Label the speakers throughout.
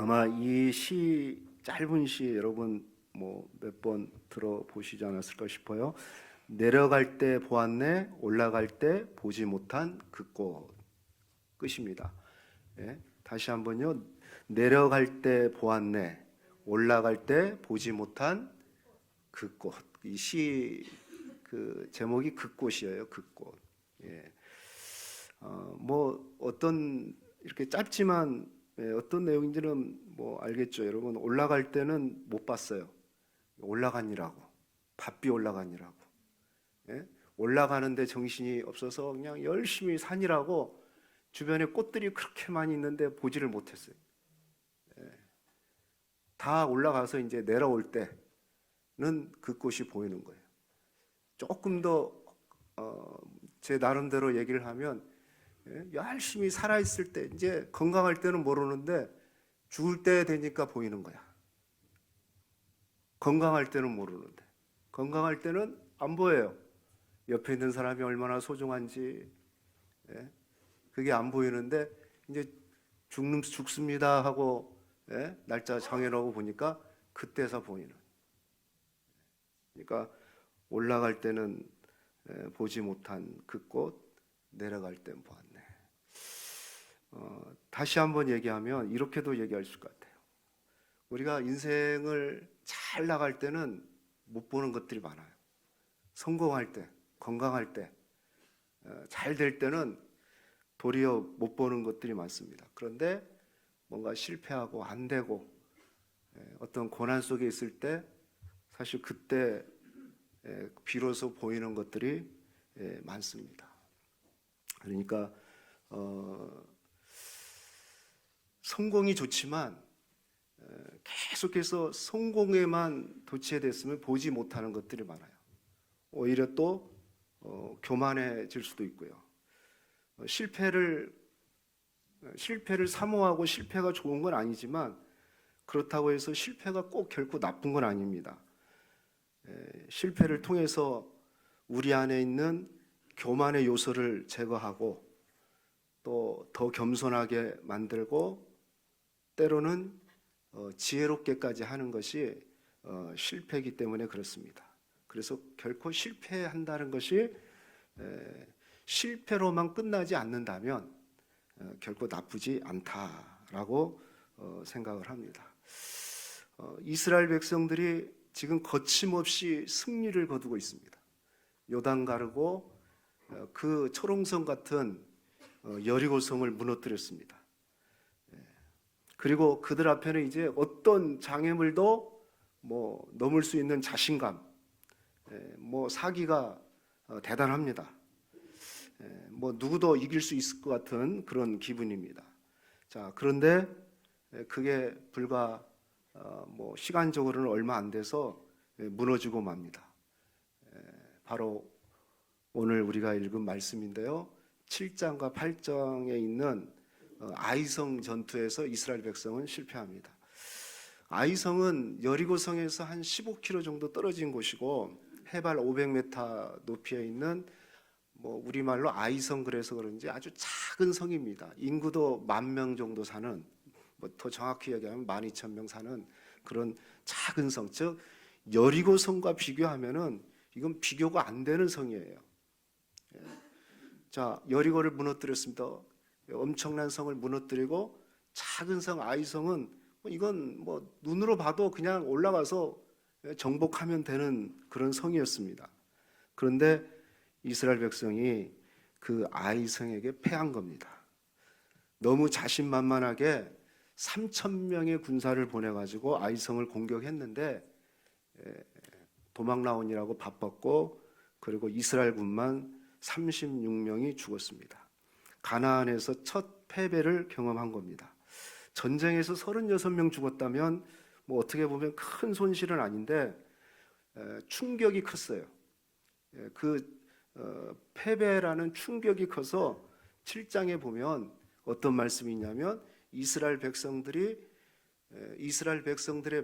Speaker 1: 아마 이 짧은 시 여러분 몇 번 들어보시지 않았을까 싶어요. 내려갈 때 보았네, 올라갈 때 보지 못한 그 꽃. 끝입니다. 예? 다시 한번요. 내려갈 때 보았네, 올라갈 때 보지 못한 그 꽃. 이 시 그 제목이 그 꽃이에요. 그 꽃. 예. 어떤 이렇게 짧지만 어떤 내용인지는 알겠죠. 여러분 올라갈 때는 못 봤어요. 올라가니라고, 바삐 올라가니라고. 예? 올라가는데 정신이 없어서 그냥 열심히 산이라고 주변에 꽃들이 그렇게 많이 있는데 보지를 못했어요. 예. 다 올라가서 이제 내려올 때는 그 꽃이 보이는 거예요. 조금 더 제 나름대로 얘기를 하면 열심히 살아있을 때, 이제 건강할 때는 모르는데 죽을 때 되니까 보이는 거야. 건강할 때는 모르는데 건강할 때는 안 보여요. 옆에 있는 사람이 얼마나 소중한지 그게 안 보이는데 이제 죽습니다 하고 날짜 정해놓고 보니까 그때서 보이는. 그러니까 올라갈 때는 보지 못한 그 꽃, 내려갈 땐 보았네. 다시 한번 얘기하면 이렇게도 얘기할 수 같아요. 우리가 인생을 잘 나갈 때는 못 보는 것들이 많아요. 성공할 때, 건강할 때, 잘 될 때는 도리어 못 보는 것들이 많습니다. 그런데 뭔가 실패하고 안 되고 어떤 고난 속에 있을 때 사실 그때 비로소 보이는 것들이 많습니다. 그러니까 성공이 좋지만 계속해서 성공에만 도취됐으면 보지 못하는 것들이 많아요. 오히려 또 교만해질 수도 있고요. 실패를 사모하고 실패가 좋은 건 아니지만 그렇다고 해서 실패가 꼭 결코 나쁜 건 아닙니다. 실패를 통해서 우리 안에 있는 교만의 요소를 제거하고 또 더 겸손하게 만들고 때로는 지혜롭게까지 하는 것이 실패이기 때문에 그렇습니다. 그래서 결코 실패한다는 것이 실패로만 끝나지 않는다면 결코 나쁘지 않다라고 생각을 합니다. 이스라엘 백성들이 지금 거침없이 승리를 거두고 있습니다. 요단 가르고 그 초롱성 같은 여리고성을 무너뜨렸습니다. 그리고 그들 앞에는 이제 어떤 장애물도 넘을 수 있는 자신감, 사기가 대단합니다. 누구도 이길 수 있을 것 같은 그런 기분입니다. 자, 그런데 그게 불과 시간적으로는 얼마 안 돼서 무너지고 맙니다. 바로 오늘 우리가 읽은 말씀인데요. 7장과 8장에 있는 아이성 전투에서 이스라엘 백성은 실패합니다. 아이성은 여리고성에서 한 15km 정도 떨어진 곳이고 해발 500m 높이에 있는 우리말로 아이성 그래서 그런지 아주 작은 성입니다. 인구도 10,000명 정도 사는, 더 정확히 얘기하면 12,000명 사는 그런 작은 성, 즉 여리고성과 비교하면은 이건 비교가 안 되는 성이에요. 자, 여리고를 무너뜨렸습니다. 엄청난 성을 무너뜨리고 작은 성 아이성은 이건 눈으로 봐도 그냥 올라가서 정복하면 되는 그런 성이었습니다. 그런데 이스라엘 백성이 그 아이성에게 패한 겁니다. 너무 자신만만하게 3,000명의 군사를 보내가지고 아이성을 공격했는데 도망 나오느라고 바빴고 그리고 이스라엘 군만 36명이 죽었습니다. 가나안에서 첫 패배를 경험한 겁니다. 전쟁에서 36명 죽었다면 어떻게 보면 큰 손실은 아닌데 충격이 컸어요. 그 패배라는 충격이 커서 7장에 보면 어떤 말씀이 있냐면 이스라엘 백성들의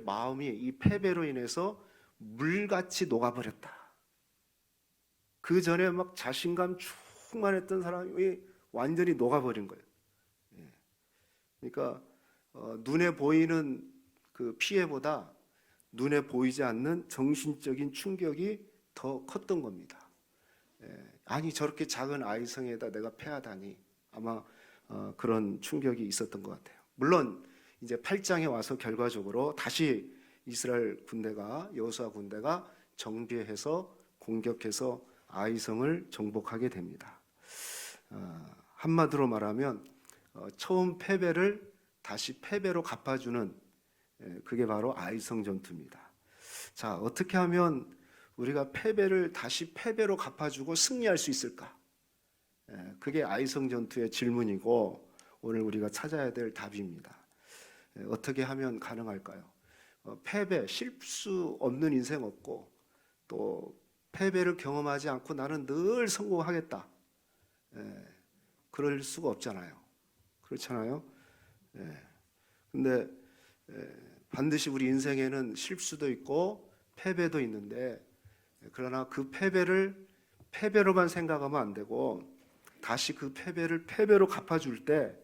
Speaker 1: 마음이 이 패배로 인해서 물같이 녹아버렸다. 그 전에 막 자신감 충만했던 사람이 완전히 녹아버린 거예요. 그러니까 눈에 보이는 그 피해보다 눈에 보이지 않는 정신적인 충격이 더 컸던 겁니다. 아니 저렇게 작은 아이성에다 내가 패하다니 아마 그런 충격이 있었던 것 같아요. 물론 이제 8장에 와서 결과적으로 다시 이스라엘 군대가 여호수아 군대가 정비해서 공격해서 아이성을 정복하게 됩니다. 한마디로 말하면 처음 패배를 다시 패배로 갚아주는 그게 바로 아이성 전투입니다. 자, 어떻게 하면 우리가 패배를 다시 패배로 갚아주고 승리할 수 있을까? 그게 아이성 전투의 질문이고 오늘 우리가 찾아야 될 답입니다. 어떻게 하면 가능할까요? 패배, 실수 없는 인생 없고 또 패배를 경험하지 않고 나는 늘 성공하겠다. 그럴 수가 없잖아요. 그렇잖아요. 근데 반드시 우리 인생에는 실수도 있고 패배도 있는데 그러나 그 패배를 패배로만 생각하면 안 되고 다시 그 패배를 패배로 갚아줄 때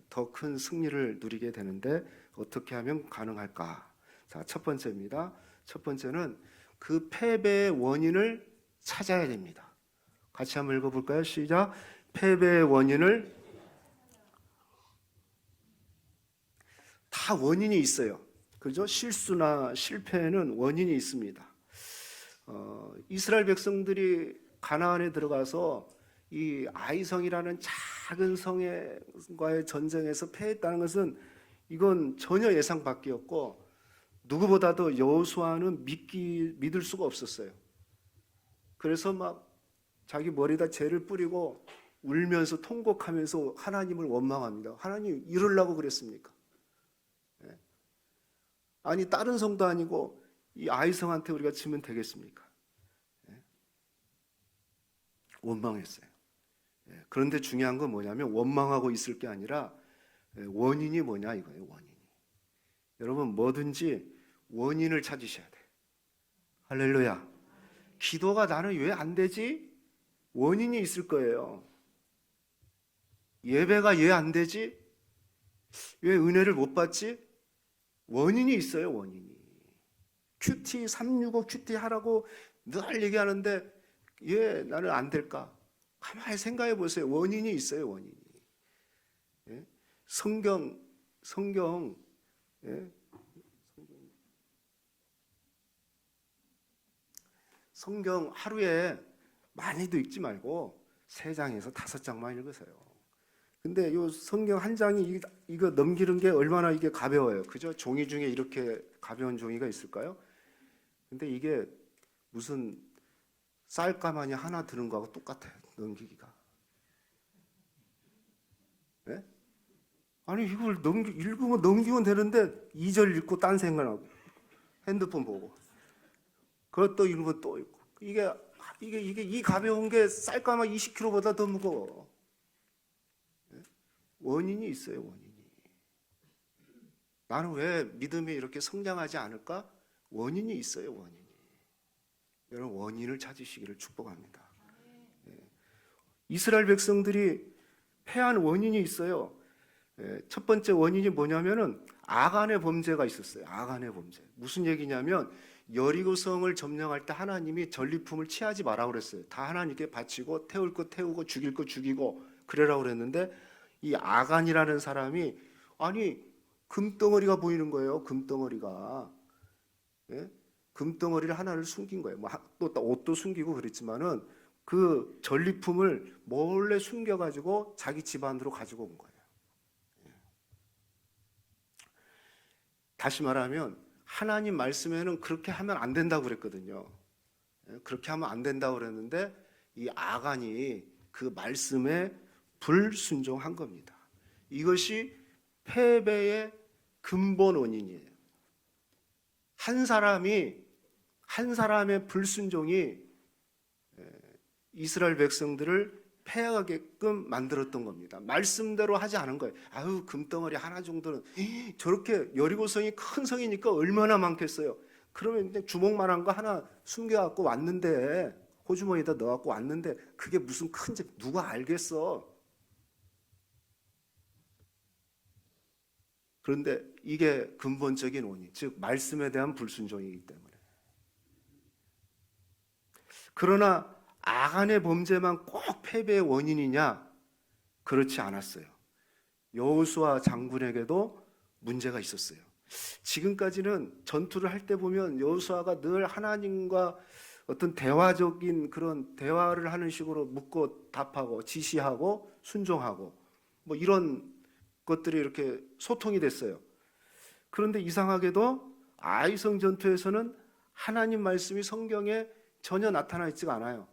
Speaker 1: 더 큰 승리를 누리게 되는데 어떻게 하면 가능할까? 자, 첫 번째입니다. 첫 번째는 그 패배의 원인을 찾아야 됩니다. 같이 한번 읽어볼까요? 시작. 패배의 원인을 다 원인이 있어요. 그죠? 실수나 실패에는 원인이 있습니다. 이스라엘 백성들이 가나안에 들어가서 이 아이성이라는 작은 성과의 전쟁에서 패했다는 것은 이건 전혀 예상 밖이었고 누구보다도 여호수아는 믿을 수가 없었어요. 그래서 막 자기 머리에다 재를 뿌리고 울면서 통곡하면서 하나님을 원망합니다. 하나님 이러려고 그랬습니까? 아니 다른 성도 아니고 이 아이성한테 우리가 지면 되겠습니까? 원망했어요. 그런데 중요한 건 뭐냐면 원망하고 있을 게 아니라 원인이 뭐냐 이거예요. 원인이. 여러분 뭐든지 원인을 찾으셔야 돼요. 할렐루야. 기도가 나는 왜 안 되지? 원인이 있을 거예요. 예배가 왜 안 되지? 왜 은혜를 못 받지? 원인이 있어요. 원인이. 큐티 365 큐티 하라고 늘 얘기하는데 왜 나는 안 될까? 가만히 생각해 보세요. 원인이 있어요. 원인이. 성경 성경 하루에 많이도 읽지 말고 3장에서 5장만 읽으세요. 근데 이 성경 한 장이 이거 넘기는 게 얼마나 이게 가벼워요. 그죠? 종이 중에 이렇게 가벼운 종이가 있을까요? 근데 이게 무슨 쌀가마니 하나 드는 거하고 똑같아요. 넘기기가. 네? 아니 이걸 읽으면 넘기면 되는데 2절 읽고 딴 생각하고 핸드폰 보고 그것도 읽으면 또 읽고 이게 이 가벼운 게 쌀가마 20kg보다 더 무거워. 원인이 있어요. 원인이. 나는 왜 믿음이 이렇게 성장하지 않을까? 원인이 있어요. 원인이. 여러분 원인을 찾으시기를 축복합니다. 이스라엘 백성들이 패한 원인이 있어요. 첫 번째 원인이 뭐냐면은 아간의 범죄가 있었어요. 아간의 범죄. 무슨 얘기냐면 여리고성을 점령할 때 하나님이 전리품을 취하지 마라고 그랬어요. 다 하나님께 바치고 태울 거 태우고 죽일 거 죽이고 그래라고 그랬는데 이 아간이라는 사람이 아니 금덩어리가 보이는 거예요. 금덩어리가. 금덩어리를 하나를 숨긴 거예요. 또 옷도 숨기고 그랬지만은 그 전리품을 몰래 숨겨가지고 자기 집안으로 가지고 온 거예요. 다시 말하면 하나님 말씀에는 그렇게 하면 안 된다고 그랬거든요. 그렇게 하면 안 된다고 그랬는데 이 아간이 그 말씀에 불순종한 겁니다. 이것이 패배의 근본 원인이에요. 한 사람의 불순종이 이스라엘 백성들을 패하게끔 만들었던 겁니다. 말씀대로 하지 않은 거예요. 아유 금덩어리 하나 정도는 저렇게 여리고성이 큰 성이니까 얼마나 많겠어요. 그러면 주먹만한 거 하나 숨겨갖고 왔는데 호주머니에다 넣어갖고 왔는데 그게 무슨 큰지 누가 알겠어. 그런데 이게 근본적인 원인, 즉 말씀에 대한 불순종이기 때문에. 그러나 아간의 범죄만 꼭 패배의 원인이냐? 그렇지 않았어요. 여호수아 장군에게도 문제가 있었어요. 지금까지는 전투를 할 때 보면 여호수아가 늘 하나님과 어떤 대화적인 그런 대화를 하는 식으로 묻고 답하고 지시하고 순종하고 뭐 이런 것들이 이렇게 소통이 됐어요. 그런데 이상하게도 아이성 전투에서는 하나님 말씀이 성경에 전혀 나타나 있지가 않아요.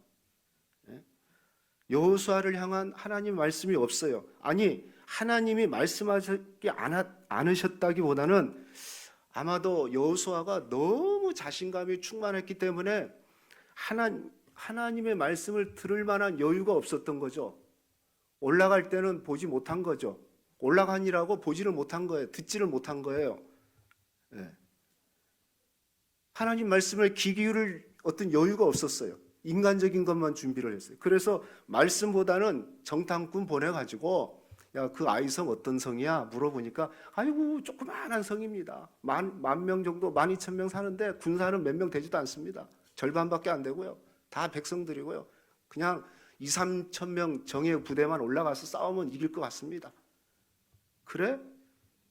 Speaker 1: 여호수아를 향한 하나님 말씀이 없어요. 아니, 하나님이 말씀하지 않으셨다기보다는 아마도 여호수아가 너무 자신감이 충만했기 때문에 하나님의 말씀을 들을 만한 여유가 없었던 거죠. 올라갈 때는 보지 못한 거죠. 올라가니라고 보지를 못한 거예요. 듣지를 못한 거예요. 네. 하나님 말씀을 귀 기울일 어떤 여유가 없었어요. 인간적인 것만 준비를 했어요. 그래서 말씀보다는 정탐꾼 보내가지고 야, 그 아이성 어떤 성이야? 물어보니까 아이고 조그마한 성입니다. 만 명 정도, 12,000명 사는데 군사는 몇 명 되지도 않습니다. 절반밖에 안 되고요. 다 백성들이고요. 그냥 2, 3천 명 정예 부대만 올라가서 싸우면 이길 것 같습니다. 그래?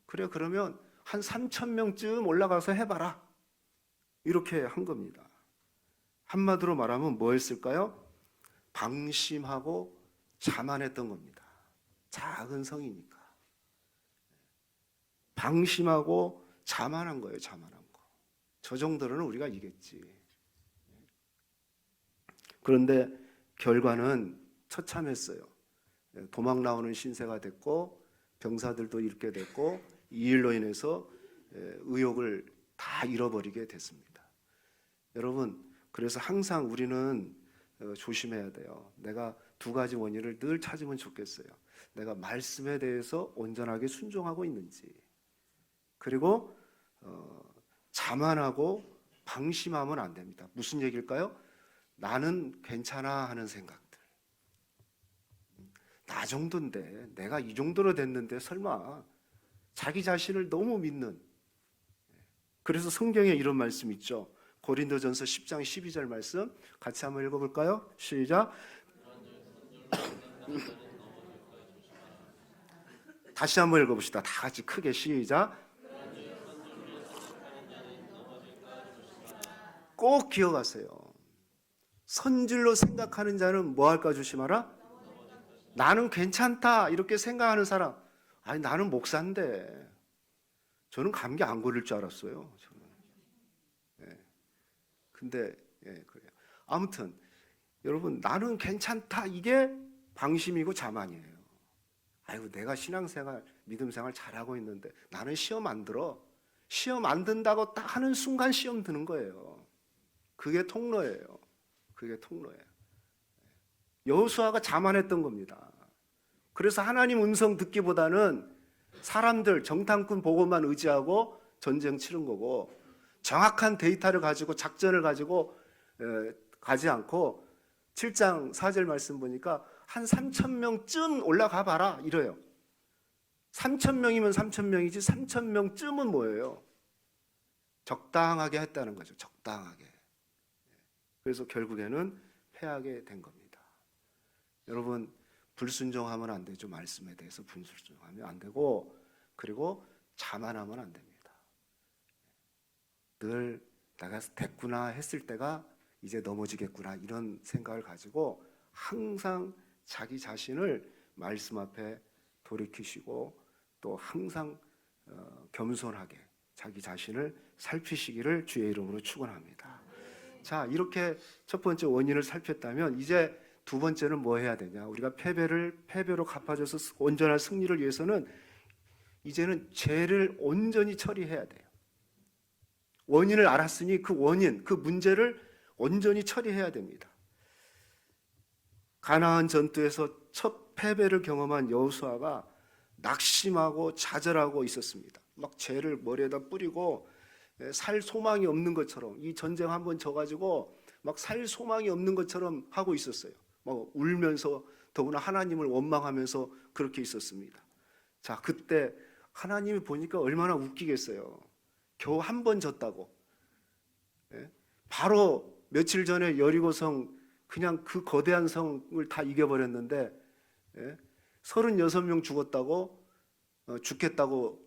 Speaker 1: 그러면 한 3천 명쯤 올라가서 해봐라. 이렇게 한 겁니다. 한마디로 말하면 뭐였을까요? 방심하고 자만했던 겁니다. 작은 성이니까. 방심하고 자만한 거예요. 자만한 거. 저 정도로는 우리가 이겼지. 그런데 결과는 처참했어요. 도망 나오는 신세가 됐고 병사들도 잃게 됐고 이 일로 인해서 의욕을 다 잃어버리게 됐습니다. 여러분, 그래서 항상 우리는 조심해야 돼요. 내가 두 가지 원인을 늘 찾으면 좋겠어요. 내가 말씀에 대해서 온전하게 순종하고 있는지, 그리고 자만하고 방심하면 안 됩니다. 무슨 얘기일까요? 나는 괜찮아 하는 생각들. 나 정도인데, 내가 이 정도로 됐는데 설마 자기 자신을 너무 믿는. 그래서 성경에 이런 말씀 있죠. 고린도전서 10장 12절 말씀 같이 한번 읽어볼까요? 시작. 다시 한번 읽어봅시다. 다 같이 크게 시작. 꼭 기억하세요. 선질로 생각하는 자는 뭐 할까 조심하라? 나는 괜찮다 이렇게 생각하는 사람. 아니 나는 목사인데 저는 감기 안 걸릴 줄 알았어요. 저는. 네. 근데 그래요. 아무튼 여러분 나는 괜찮다 이게 방심이고 자만이에요. 아이고 내가 신앙생활 믿음생활 잘하고 있는데 나는 시험 안 들어. 시험 안 든다고 딱 하는 순간 시험 드는 거예요. 그게 통로예요. 그게 통로예요. 여호수아가 자만했던 겁니다. 그래서 하나님 음성 듣기보다는 사람들 정탐꾼 보고만 의지하고 전쟁 치른 거고 정확한 데이터를 가지고 작전을 가지고 가지 않고 7장 4절 말씀 보니까 한 3,000명쯤 올라가 봐라 이래요. 3,000명이면 3,000명이지 3,000명쯤은 뭐예요? 적당하게 했다는 거죠. 적당하게. 그래서 결국에는 패하게 된 겁니다. 여러분 불순종하면 안 되죠. 말씀에 대해서 불순종하면 안 되고 그리고 자만하면 안 됩니다. 늘 내가 됐구나 했을 때가 이제 넘어지겠구나 이런 생각을 가지고 항상 자기 자신을 말씀 앞에 돌이키시고 또 항상 겸손하게 자기 자신을 살피시기를 주의 이름으로 축원합니다. 자, 이렇게 첫 번째 원인을 살폈다면 이제 두 번째는 뭐 해야 되냐? 우리가 패배로 갚아줘서 온전한 승리를 위해서는 이제는 죄를 온전히 처리해야 돼요. 원인을 알았으니 그 원인, 그 문제를 온전히 처리해야 됩니다. 가나안 전투에서 첫 패배를 경험한 여호수아가 낙심하고 좌절하고 있었습니다. 막 죄를 머리에다 뿌리고 살 소망이 없는 것처럼 이 전쟁 한번 져가지고 막 살 소망이 없는 것처럼 하고 있었어요. 막 울면서 더구나 하나님을 원망하면서 그렇게 있었습니다. 자, 그때 하나님이 보니까 얼마나 웃기겠어요. 겨우 한 번 졌다고. 예? 바로 며칠 전에 여리고성 그냥 그 거대한 성을 다 이겨버렸는데, 예? 36명 죽었다고, 죽겠다고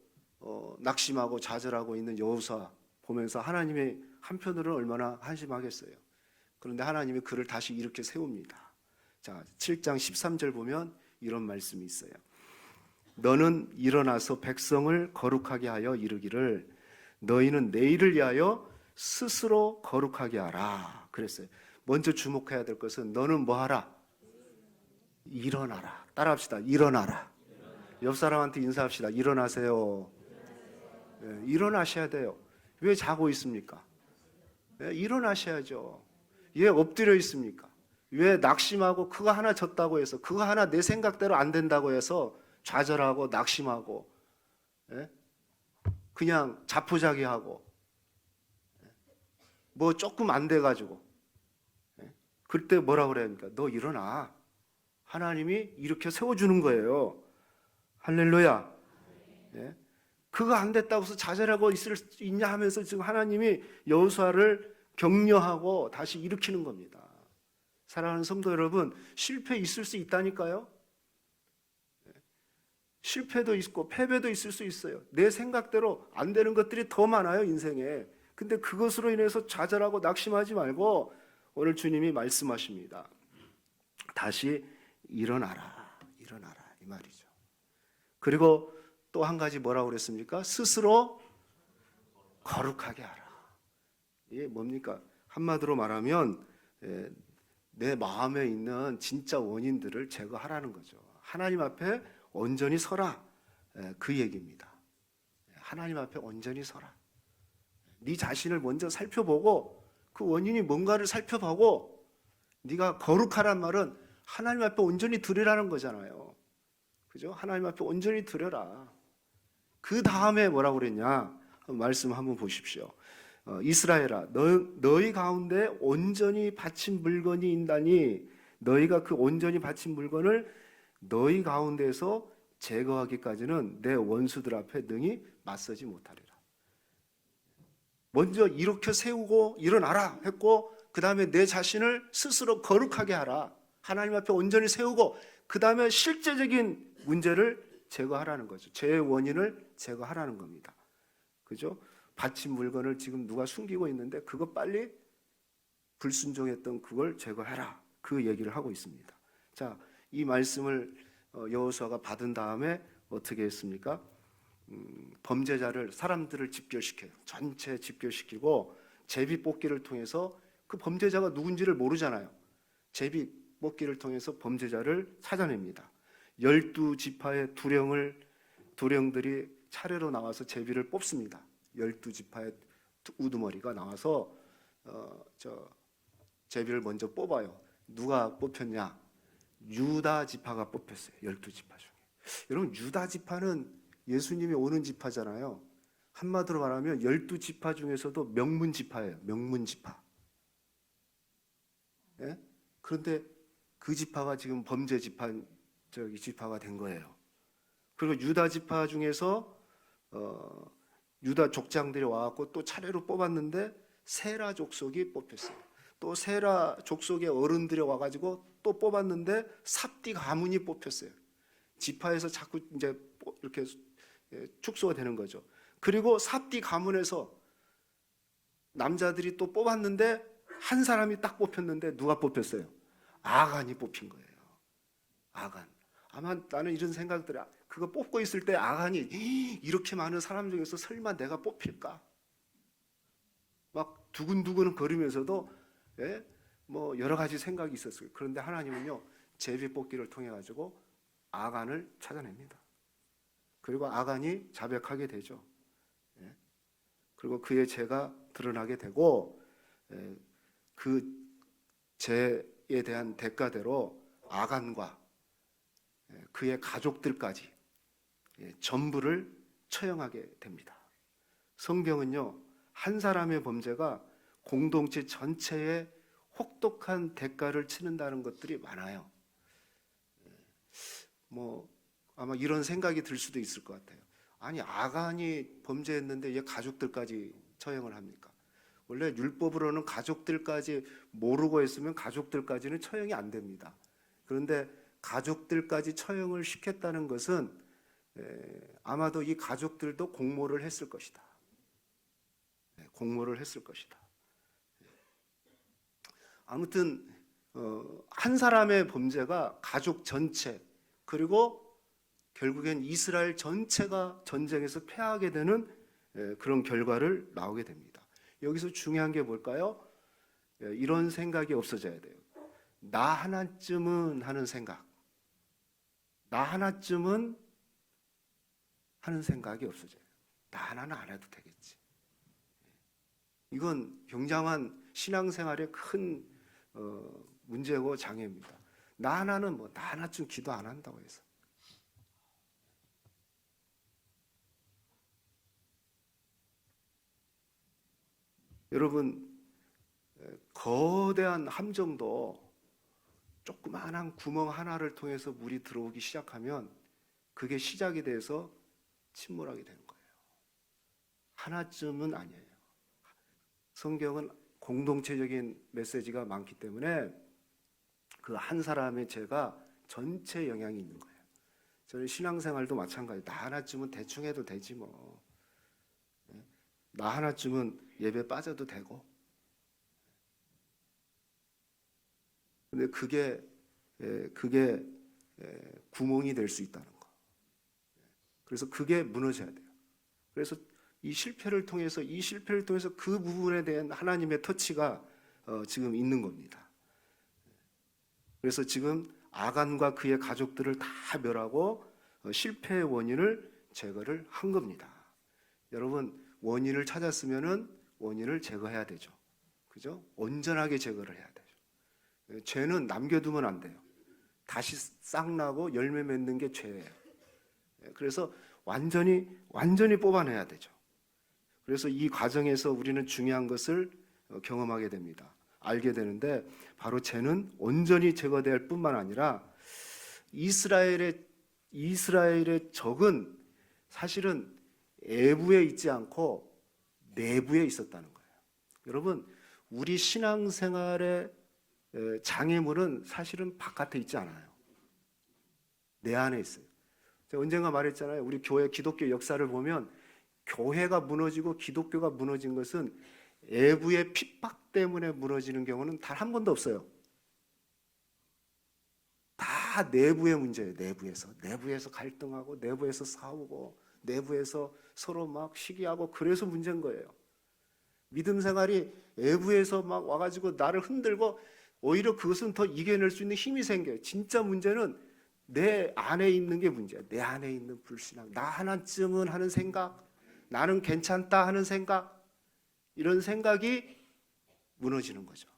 Speaker 1: 낙심하고 좌절하고 있는 여호수아 보면서 하나님이 한편으로는 얼마나 한심하겠어요. 그런데 하나님이 그를 다시 이렇게 세웁니다. 자, 7장 13절 보면 이런 말씀이 있어요. 너는 일어나서 백성을 거룩하게 하여 이르기를 너희는 내일을 위하여 스스로 거룩하게 하라 그랬어요. 먼저 주목해야 될 것은 너는 뭐 하라? 일어나라. 따라합시다. 일어나라. 옆 사람한테 인사합시다. 일어나세요. 예, 일어나셔야 돼요. 왜 자고 있습니까? 예, 일어나셔야죠. 왜 엎드려 있습니까? 왜 낙심하고 그거 하나 졌다고 해서 그거 하나 내 생각대로 안 된다고 해서 좌절하고 낙심하고, 예? 그냥 자포자기하고, 뭐 조금 안 돼가지고, 예? 그때 뭐라 그래니까 너 일어나. 하나님이 이렇게 세워주는 거예요. 할렐루야. 예? 그거 안 됐다고 해서 좌절하고 있을 수 있냐 하면서 지금 하나님이 여호수아를 격려하고 다시 일으키는 겁니다. 사랑하는 성도 여러분, 실패 있을 수 있다니까요. 실패도 있고 패배도 있을 수 있어요. 내 생각대로 안 되는 것들이 더 많아요, 인생에. 근데 그것으로 인해서 좌절하고 낙심하지 말고 오늘 주님이 말씀하십니다. 다시 일어나라, 일어나라 이 말이죠. 그리고 또 한 가지 뭐라고 그랬습니까? 스스로 거룩하게 하라. 이게 뭡니까? 한마디로 말하면 내 마음에 있는 진짜 원인들을 제거하라는 거죠. 하나님 앞에 온전히 서라, 그 얘기입니다. 하나님 앞에 온전히 서라. 네 자신을 먼저 살펴보고 그 원인이 뭔가를 살펴보고 네가 거룩하란 말은 하나님 앞에 온전히 드리라는 거잖아요. 그죠? 하나님 앞에 온전히 드려라. 그 다음에 뭐라고 그랬냐? 말씀 한번 보십시오. 이스라엘아, 너희 가운데 온전히 바친 물건이 있다니 너희가 그 온전히 바친 물건을 너희 가운데서 제거하기까지는 내 원수들 앞에 능히 맞서지 못하리라. 먼저 이렇게 세우고 일어나라 했고, 그 다음에 내 자신을 스스로 거룩하게 하라. 하나님 앞에 온전히 세우고 그 다음에 실제적인 문제를 제거하라는 거죠. 죄의 원인을 제거하라는 겁니다. 그죠? 바친 물건을 지금 누가 숨기고 있는데 그거 빨리 불순종했던 그걸 제거해라. 그 얘기를 하고 있습니다. 자, 이 말씀을 여호수아가 받은 다음에 어떻게 했습니까? 범죄자를 사람들을 집결시켜요. 전체 집결시키고 제비 뽑기를 통해서 그 범죄자가 누군지를 모르잖아요. 제비 뽑기를 통해서 범죄자를 찾아냅니다. 12지파의 두령들이 차례로 나와서 제비를 뽑습니다. 12지파의 우두머리가 나와서 제비를 먼저 뽑아요. 누가 뽑혔냐? 유다 지파가 뽑혔어요. 12지파 중에. 여러분, 유다 지파는 예수님이 오는 지파잖아요. 한마디로 말하면 12지파 중에서도 명문 지파예요. 명문 지파. 예? 그런데 그 지파가 지금 범죄 지파가 된 거예요. 그리고 유다 지파 중에서 유다 족장들이 와갖고 또 차례로 뽑았는데 세라 족속이 뽑혔어요. 또 세라 족속의 어른들이 와가지고 또 뽑았는데 삽디 가문이 뽑혔어요. 지파에서 자꾸 이제 이렇게 축소가 되는 거죠. 그리고 삽디 가문에서 남자들이 또 뽑았는데 한 사람이 딱 뽑혔는데 누가 뽑혔어요? 아간이 뽑힌 거예요. 아간. 아마 나는 이런 생각들이, 그거 뽑고 있을 때 아간이 이렇게 많은 사람 중에서 설마 내가 뽑힐까? 막 두근두근 거리면서도 뭐 여러 가지 생각이 있었어요. 그런데 하나님은요, 제비 뽑기를 통해 가지고 아간을 찾아냅니다. 그리고 아간이 자백하게 되죠. 그리고 그의 죄가 드러나게 되고, 그 죄에 대한 대가대로 아간과 그의 가족들까지 전부를 처형하게 됩니다. 성경은요, 한 사람의 범죄가 공동체 전체에 혹독한 대가를 치른다는 것들이 많아요. 뭐 아마 이런 생각이 들 수도 있을 것 같아요. 아니 아간이 범죄했는데 왜 가족들까지 처형을 합니까? 원래 율법으로는 가족들까지 모르고 했으면 가족들까지는 처형이 안 됩니다. 그런데 가족들까지 처형을 시켰다는 것은 아마도 이 가족들도 공모를 했을 것이다. 공모를 했을 것이다. 아무튼 한 사람의 범죄가 가족 전체 그리고 결국엔 이스라엘 전체가 전쟁에서 패하게 되는 그런 결과를 나오게 됩니다. 여기서 중요한 게 뭘까요? 이런 생각이 없어져야 돼요. 나 하나쯤은 하는 생각, 나 하나쯤은 하는 생각이 없어져요. 나 하나는 안 해도 되겠지. 이건 굉장한 신앙생활의 큰 문제고 장애입니다. 나 하나는 나 하나쯤 기도 안 한다고 해서. 여러분, 거대한 함정도 조그마한 구멍 하나를 통해서 물이 들어오기 시작하면 그게 시작이 돼서 침몰하게 되는 거예요. 하나쯤은 아니에요. 성경은 공동체적인 메시지가 많기 때문에 그 한 사람의 죄가 전체 영향이 있는 거예요. 저는 신앙생활도 마찬가지예요. 나 하나쯤은 대충 해도 되지 뭐. 나 하나쯤은 예배 빠져도 되고. 근데 그게 구멍이 될 수 있다는 거. 그래서 그게 무너져야 돼요. 그래서 이 실패를 통해서 그 부분에 대한 하나님의 터치가 지금 있는 겁니다. 그래서 지금 아간과 그의 가족들을 다 멸하고 실패의 원인을 제거를 한 겁니다. 여러분, 원인을 찾았으면은 원인을 제거해야 되죠. 그죠? 온전하게 제거를 해야 되죠. 죄는 남겨두면 안 돼요. 다시 싹 나고 열매 맺는 게 죄예요. 그래서 완전히 뽑아내야 되죠. 그래서 이 과정에서 우리는 중요한 것을 경험하게 됩니다. 알게 되는데 바로 죄는 온전히 제거될 뿐만 아니라 이스라엘의 적은 사실은 외부에 있지 않고 내부에 있었다는 거예요. 여러분, 우리 신앙생활의 장애물은 사실은 바깥에 있지 않아요. 내 안에 있어요. 제가 언젠가 말했잖아요. 우리 교회 기독교 역사를 보면 교회가 무너지고 기독교가 무너진 것은 외부의 핍박 때문에 무너지는 경우는 단 한 번도 없어요. 다 내부의 문제예요. 내부에서 갈등하고 내부에서 싸우고 내부에서 서로 막 시기하고 그래서 문제인 거예요. 믿음 생활이 외부에서 막 와가지고 나를 흔들고 오히려 그것은 더 이겨낼 수 있는 힘이 생겨요. 진짜 문제는 내 안에 있는 게 문제야. 내 안에 있는 불신앙, 나 하나쯤은 하는 생각, 나는 괜찮다 하는 생각, 이런 생각이 무너지는 거죠.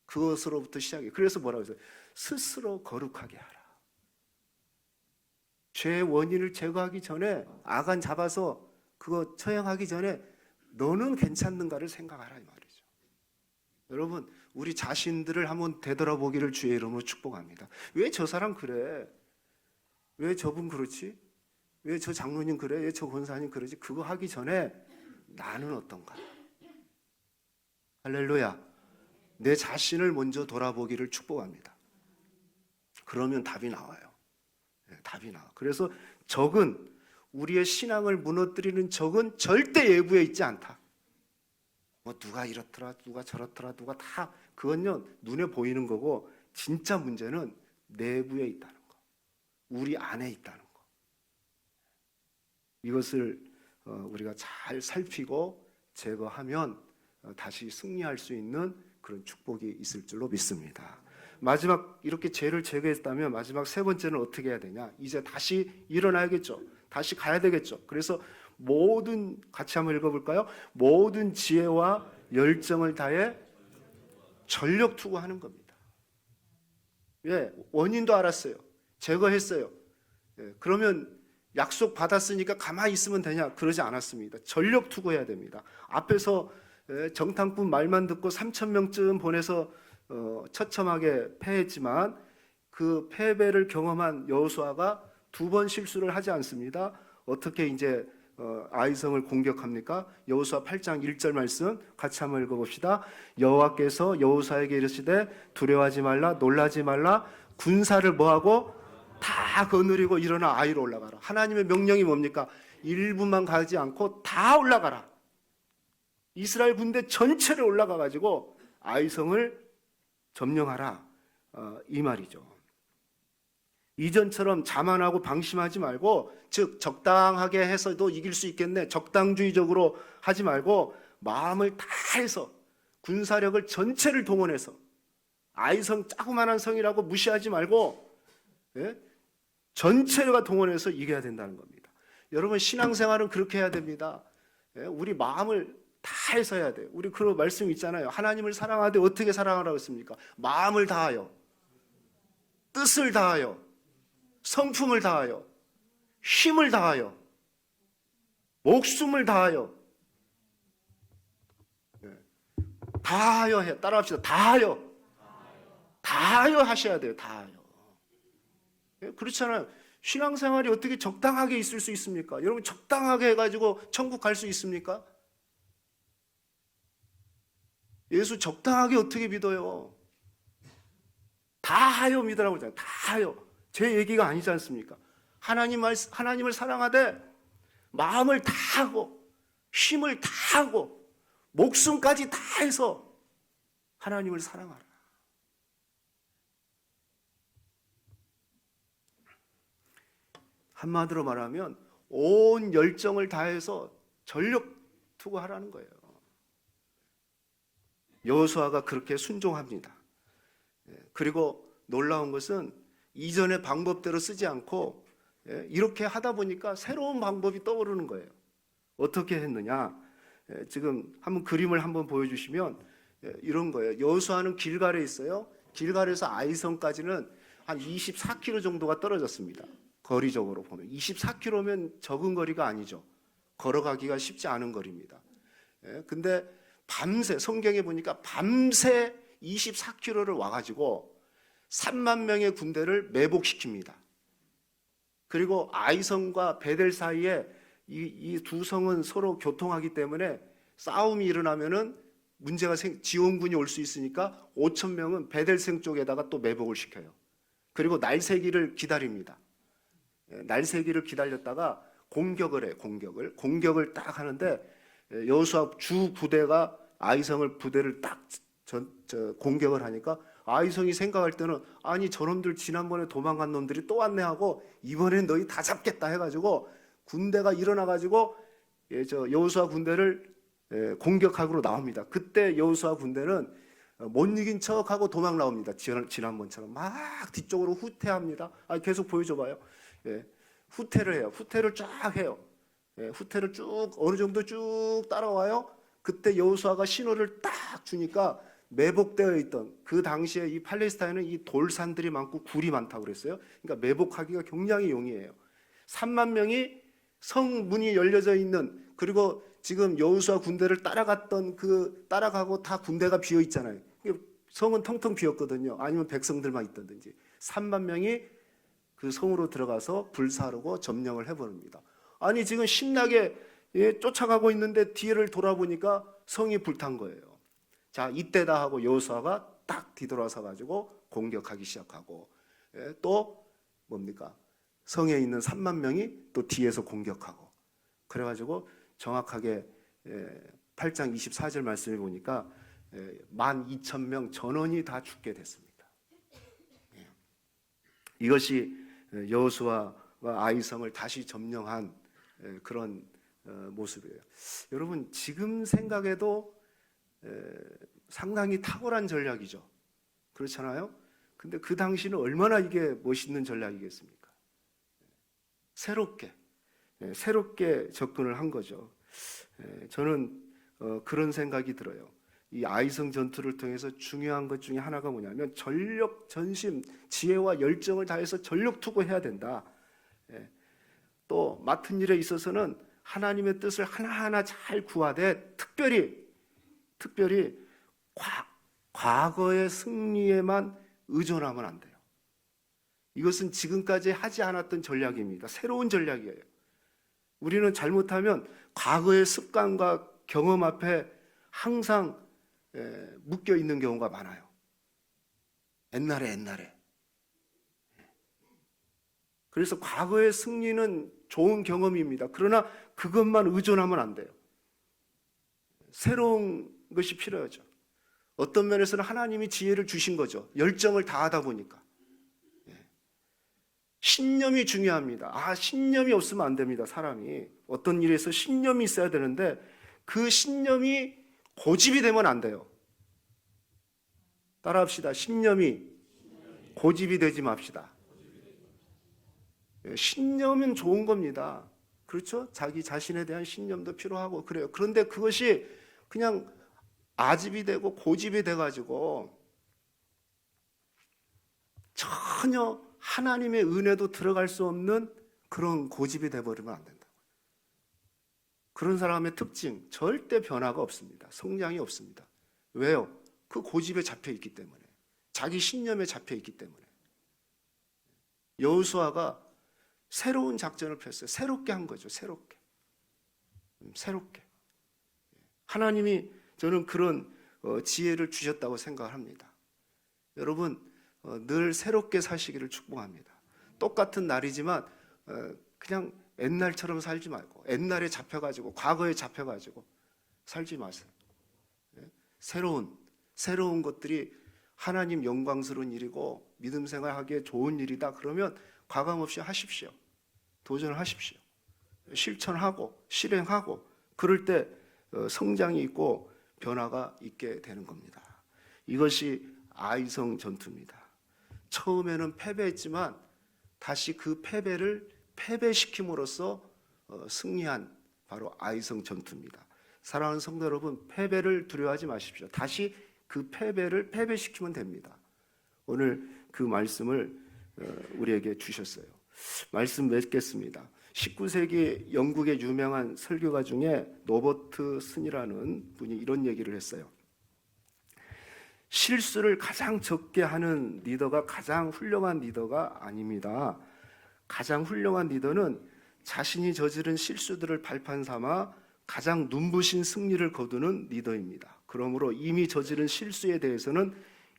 Speaker 1: 그것으로부터 시작해요. 그래서 뭐라고 했어요? 스스로 거룩하게 하라. 죄의 원인을 제거하기 전에, 아간 잡아서 그거 처형하기 전에 너는 괜찮는가를 생각하라 이 말이죠. 여러분, 우리 자신들을 한번 되돌아보기를 주의 이름으로 축복합니다. 왜 저 사람 그래? 왜 저분 그렇지? 왜 저 장로님 그래? 왜 저 권사님 그러지? 그거 하기 전에 나는 어떤가? 할렐루야. 내 자신을 먼저 돌아보기를 축복합니다. 그러면 답이 나와요. 답이 나와. 그래서 적은, 우리의 신앙을 무너뜨리는 적은 절대 외부에 있지 않다. 누가 이렇더라, 누가 저렇더라, 누가 다, 그건요 눈에 보이는 거고, 진짜 문제는 내부에 있다는 거, 우리 안에 있다는 거. 이것을 우리가 잘 살피고 제거하면 다시 승리할 수 있는 그런 축복이 있을 줄로 믿습니다. 마지막, 이렇게 죄를 제거했다면 마지막 세 번째는 어떻게 해야 되냐? 이제 다시 일어나야겠죠. 다시 가야 되겠죠. 그래서 같이 한번 읽어볼까요? 모든 지혜와 열정을 다해 전력 투구하는 겁니다. 예, 원인도 알았어요. 제거했어요. 그러면 약속 받았으니까 가만히 있으면 되냐? 그러지 않았습니다. 전력 투구해야 됩니다. 앞에서 정탐꾼 말만 듣고 3,000명쯤 보내서 처참하게 패했지만 그 패배를 경험한 여호수아가 두 번 실수를 하지 않습니다. 어떻게 이제 아이성을 공격합니까? 여호수아 8장 1절 말씀 같이 한번 읽어봅시다. 여호와께서 여호수아에게 이르시되 두려워하지 말라 놀라지 말라 군사를 뭐하고 다 거느리고 일어나 아이로 올라가라. 하나님의 명령이 뭡니까? 1분만 가지 않고 다 올라가라. 이스라엘 군대 전체를 올라가 가지고 아이성을 점령하라. 이 말이죠. 이전처럼 자만하고 방심하지 말고, 즉 적당하게 해서도 이길 수 있겠네, 적당주의적으로 하지 말고 마음을 다해서 군사력을 전체를 동원해서, 아이성 조그만한 성이라고 무시하지 말고 전체가 동원해서 이겨야 된다는 겁니다. 여러분 신앙생활은 그렇게 해야 됩니다. 우리 마음을 다해서 해야 돼요. 우리 그런 말씀 있잖아요. 하나님을 사랑하되 어떻게 사랑하라고 했습니까? 마음을 다하여, 뜻을 다하여, 성품을 다하여, 힘을 다하여, 목숨을 다하여, 다하여 해. 따라합시다. 다하여. 다하여 하셔야 돼요. 다하여. 그렇잖아요. 신앙생활이 어떻게 적당하게 있을 수 있습니까? 여러분 적당하게 해가지고 천국 갈 수 있습니까? 예수 적당하게 어떻게 믿어요? 다하여 믿으라고 하잖아요. 다하여. 제 얘기가 아니지 않습니까? 하나님을 사랑하되 마음을 다하고 힘을 다하고 목숨까지 다해서 하나님을 사랑하라. 한마디로 말하면 온 열정을 다해서 전력 투구하라는 거예요. 여호수아가 그렇게 순종합니다. 그리고 놀라운 것은 이전의 방법대로 쓰지 않고 이렇게 하다 보니까 새로운 방법이 떠오르는 거예요. 어떻게 했느냐? 지금 한번 그림을 한번 보여주시면 이런 거예요. 여호수아는 길갈에 있어요. 길갈에서 아이성까지는 한 24km 정도가 떨어졌습니다. 거리적으로 보면 24km면 적은 거리가 아니죠. 걸어가기가 쉽지 않은 거리입니다. 근데 밤새, 성경에 보니까 밤새 24km를 와가지고 3만 명의 군대를 매복시킵니다. 그리고 아이성과 베델 사이에 이 두 성은 서로 교통하기 때문에 싸움이 일어나면은 문제가 지원군이 올 수 있으니까 5천 명은 베델성 쪽에다가 또 매복을 시켜요. 그리고 날새기를 기다립니다. 날새기를 기다렸다가 공격을 해요. 공격을 딱 하는데 여호수아 주 부대가 아이성을 부대를 딱 공격을 하니까 아이성이 생각할 때는 아니 저놈들 지난번에 도망간 놈들이 또 왔네 하고 이번엔 너희 다 잡겠다 해가지고 군대가 일어나가지고 여호수아 군대를 공격하러 나옵니다. 그때 여호수아 군대는 못 이긴 척하고 도망 나옵니다. 지난번처럼 막 뒤쪽으로 후퇴합니다. 계속 보여줘봐요. 후퇴를 해요. 후퇴를 쫙 해요. 후퇴를 쭉 어느 정도 쭉 따라와요. 그때 여호수아가 신호를 딱 주니까 매복되어 있던, 그 당시에 이 팔레스타인은 이 돌산들이 많고 굴이 많다고 그랬어요. 그러니까 매복하기가 굉장히 용이해요. 3만 명이 성문이 열려져 있는, 그리고 지금 여호수아 군대를 따라가고 다 군대가 비어 있잖아요. 성은 텅텅 비었거든요. 아니면 백성들만 있던지 3만 명이 그 성으로 들어가서 불사르고 점령을 해버립니다. 아니 지금 신나게 쫓아가고 있는데 뒤를 돌아보니까 성이 불탄 거예요. 자, 이때다 하고 여호수아가 딱 뒤돌아서 가지고 공격하기 시작하고, 또 뭡니까? 성에 있는 3만 명이 또 뒤에서 공격하고, 그래가지고 정확하게 8장 24절 말씀에 보니까 12,000명 전원이 다 죽게 됐습니다. 이것이 여호수아가 아이성을 다시 점령한 그런 모습이에요. 여러분 지금 생각해도 상당히 탁월한 전략이죠. 그렇잖아요? 근데 그 당시는 얼마나 이게 멋있는 전략이겠습니까? 새롭게 접근을 한 거죠. 저는 그런 생각이 들어요. 이 아이성 전투를 통해서 중요한 것 중에 하나가 뭐냐면 전력, 전심, 지혜와 열정을 다해서 전력 투구해야 된다. 또 맡은 일에 있어서는 하나님의 뜻을 하나하나 잘 구하되 특별히 과거의 승리에만 의존하면 안 돼요. 이것은 지금까지 하지 않았던 전략입니다. 새로운 전략이에요. 우리는 잘못하면 과거의 습관과 경험 앞에 항상 묶여 있는 경우가 많아요. 옛날에. 그래서 과거의 승리는 좋은 경험입니다. 그러나 그것만 의존하면 안 돼요. 새로운 것이 필요하죠. 어떤 면에서는 하나님이 지혜를 주신 거죠. 열정을 다하다 보니까. 신념이 중요합니다. 신념이 없으면 안 됩니다. 사람이 어떤 일에서 신념이 있어야 되는데 그 신념이 고집이 되면 안 돼요. 따라합시다. 신념이 고집이 되지 맙시다. 신념은 좋은 겁니다. 그렇죠? 자기 자신에 대한 신념도 필요하고 그래요. 그런데 그것이 그냥 아집이 되고 고집이 돼가지고 전혀 하나님의 은혜도 들어갈 수 없는 그런 고집이 돼버리면 안 된다고요. 그런 사람의 특징, 절대 변화가 없습니다. 성장이 없습니다. 왜요? 그 고집에 잡혀 있기 때문에, 자기 신념에 잡혀 있기 때문에. 여호수아가 새로운 작전을 폈어요. 새롭게 한 거죠. 새롭게. 하나님이 저는 그런 지혜를 주셨다고 생각을 합니다. 여러분 늘 새롭게 사시기를 축복합니다. 똑같은 날이지만 그냥 옛날처럼 살지 말고, 옛날에 잡혀가지고 과거에 잡혀가지고 살지 마세요. 새로운 것들이 하나님 영광스러운 일이고 믿음 생활하기에 좋은 일이다. 그러면 과감 없이 하십시오. 도전하십시오. 실천하고 실행하고 그럴 때 성장이 있고 변화가 있게 되는 겁니다. 이것이 아이성 전투입니다. 처음에는 패배했지만 다시 그 패배를 패배시킴으로써 승리한 바로 아이성 전투입니다. 사랑하는 성도 여러분, 패배를 두려워하지 마십시오. 다시 그 패배를 패배시키면 됩니다. 오늘 그 말씀을 우리에게 주셨어요. 말씀 맺겠습니다. 19세기 영국의 유명한 설교가 중에 노버트 스니라는 분이 이런 얘기를 했어요. 실수를 가장 적게 하는 리더가 가장 훌륭한 리더가 아닙니다. 가장 훌륭한 리더는 자신이 저지른 실수들을 발판 삼아 가장 눈부신 승리를 거두는 리더입니다. 그러므로 이미 저지른 실수에 대해서는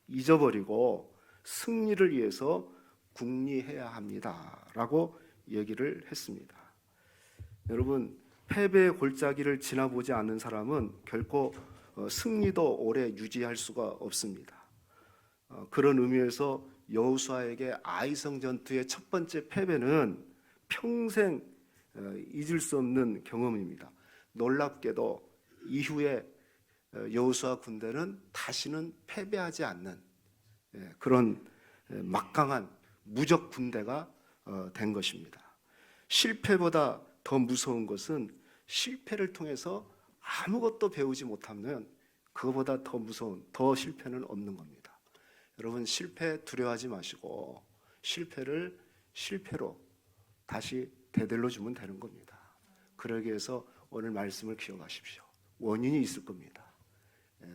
Speaker 1: 잊어버리고 승리를 위해서 궁리해야 합니다. 라고 얘기를 했습니다. 여러분, 패배의 골짜기를 지나보지 않는 사람은 결코 승리도 오래 유지할 수가 없습니다. 그런 의미에서 여호수아에게 아이성 전투의 첫 번째 패배는 평생 잊을 수 없는 경험입니다. 놀랍게도 이후에 여호수아 군대는 다시는 패배하지 않는 그런 막강한 무적 군대가 된 것입니다. 실패보다 더 무서운 것은 실패를 통해서 아무것도 배우지 못하면 그거보다 더 무서운 더 실패는 없는 겁니다. 여러분, 실패 두려워하지 마시고 실패를 실패로 다시 되돌려 주면 되는 겁니다. 그러기 위해서 오늘 말씀을 기억하십시오. 원인이 있을 겁니다.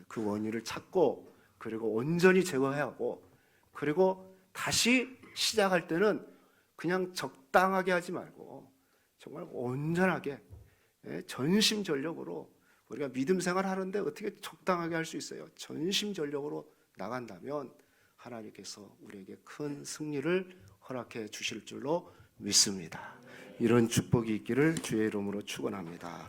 Speaker 1: 그 원인을 찾고 그리고 온전히 제거해야 하고 그리고 다시 시작할 때는 그냥 적당하게 하지 말고 정말 온전하게 전심전력으로 우리가 믿음 생활 하는데 어떻게 적당하게 할 수 있어요? 전심전력으로 나간다면 하나님께서 우리에게 큰 승리를 허락해 주실 줄로 믿습니다. 이런 축복이 있기를 주의 이름으로 축원합니다.